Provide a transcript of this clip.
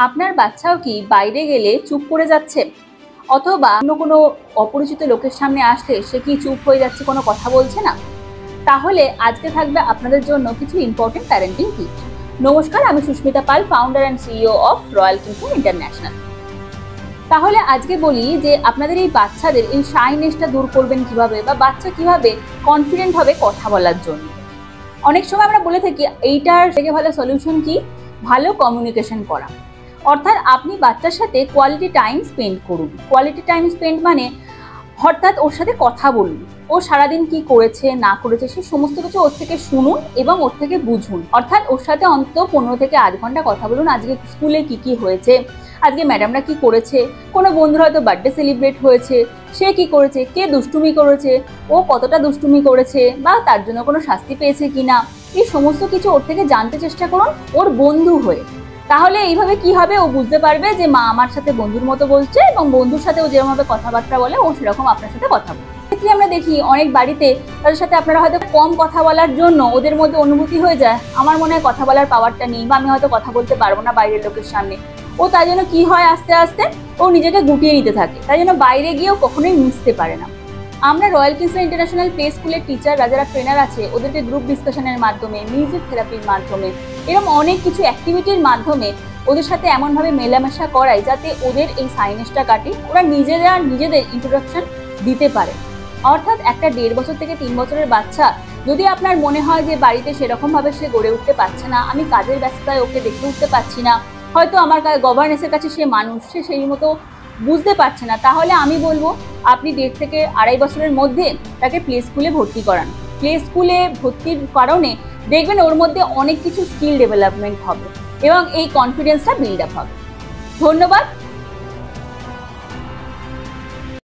আপনার বাচ্চাও কি বাইরে গেলে চুপ করে যাচ্ছে, অথবা অন্য কোনো অপরিচিত লোকের সামনে আসলে সে কি চুপ হয়ে যাচ্ছে, কোনো কথা বলছে না? তাহলে আজকে থাকবে আপনাদের জন্য কিছু ইম্পর্টেন্ট প্যারেন্টিং টিপস। নমস্কার, আমি Susmita Pal, founder and CEO of Royal Kingson International. তাহলে আজকে বলি যে আপনাদের এই বাচ্চাদের এই শাইনেসটা দূর করবেন কিভাবে, বা বাচ্চা কিভাবে কনফিডেন্ট হবে কথা বলার জন্য। অনেক সময় আমরা বলে থাকি এইটার থেকে ভালো সলিউশন কি, ভালো কমিউনিকেশন করা। অর্থাৎ আপনি বাচ্চার সাথে কোয়ালিটি টাইম স্পেন্ড করুন। কোয়ালিটি টাইম স্পেন্ড মানে অর্থাৎ ওর সাথে কথা বলুন, ও সারাদিন কি করেছে না করেছে সে সমস্ত কিছু ওর থেকে শুনুন এবং ওর থেকে বুঝুন। অর্থাৎ ওর সাথে অন্তত 15 থেকে আধ ঘন্টা কথা বলুন। আজকে স্কুলে কি কি হয়েছে, আজকে ম্যাডামরা কি করেছে, কোনো বন্ধুর হয়তো বার্থডে সেলিব্রেট হয়েছে, সে কি করেছে, কে দুষ্টুমি করেছে, ও কতটা দুষ্টুমি করেছে, বা তার জন্য কোনো শাস্তি পেয়েছে কিনা, এই সমস্ত কিছু ওর থেকে জানতে চেষ্টা করুন ওর বন্ধু হয়ে। তাহলে এইভাবে কি হবে, ও বুঝতে পারবে যে মা আমার সাথে বন্ধুর মতো বলছে, এবং বন্ধুর সাথে ও যেরকমভাবে কথাবার্তা বলে ও সেরকম আপনার সাথে কথা বলে। ক্ষেত্রে আমরা দেখি অনেক বাড়িতে তাদের সাথে আপনারা হয়তো কম কথা বলার জন্য ওদের মধ্যে অনুভূতি হয়ে যায় আমার মনে হয় কথা বলার পাওয়ারটা নেই, বা আমি হয়তো কথা বলতে পারবো না বাইরের লোকের সামনে। ও তাই জন্য কি হয়, আস্তে আস্তে ও নিজেকে গুটিয়ে নিতে থাকে, তাই জন্য বাইরে গিয়েও কখনোই মিশতে পারে না। আমরা রয়্যাল কিংসন ইন্টারন্যাশনাল প্লে স্কুলের টিচাররা যারা ট্রেনার আছে ওদেরকে গ্রুপ ডিসকাশনের মাধ্যমে, মিউজিক থেরাপির মাধ্যমে, এরকম অনেক কিছু অ্যাক্টিভিটির মাধ্যমে ওদের সাথে এমনভাবে মেলামেশা করাই যাতে ওদের এই সাইনেসটা কাটে, ওরা নিজেদের ইন্ট্রোডাকশন দিতে পারে। অর্থাৎ একটা 1.5 বছর থেকে 3 বছরের বাচ্চা যদি আপনার মনে হয় যে বাড়িতে সেরকমভাবে সে গড়ে উঠতে পারছে না, আমি কাজের ব্যস্ততায় ওকে দেখে উঠতে পারছি না, হয়তো আমার গভর্নেন্সের কাছে সে মানুষ, সে সেই মতো বুঝতে পারছে না, তাহলে আমি বলবো আপনি 1.5 থেকে 2.5 বছরের মধ্যে তাকে প্লে স্কুলে ভর্তি করান। প্লে স্কুলে ভর্তির কারণে দেখবেন ওর মধ্যে অনেক কিছু স্কিল ডেভেলপমেন্ট হবে এবং এই কনফিডেন্সটা বিল্ড আপ হবে। ধন্যবাদ।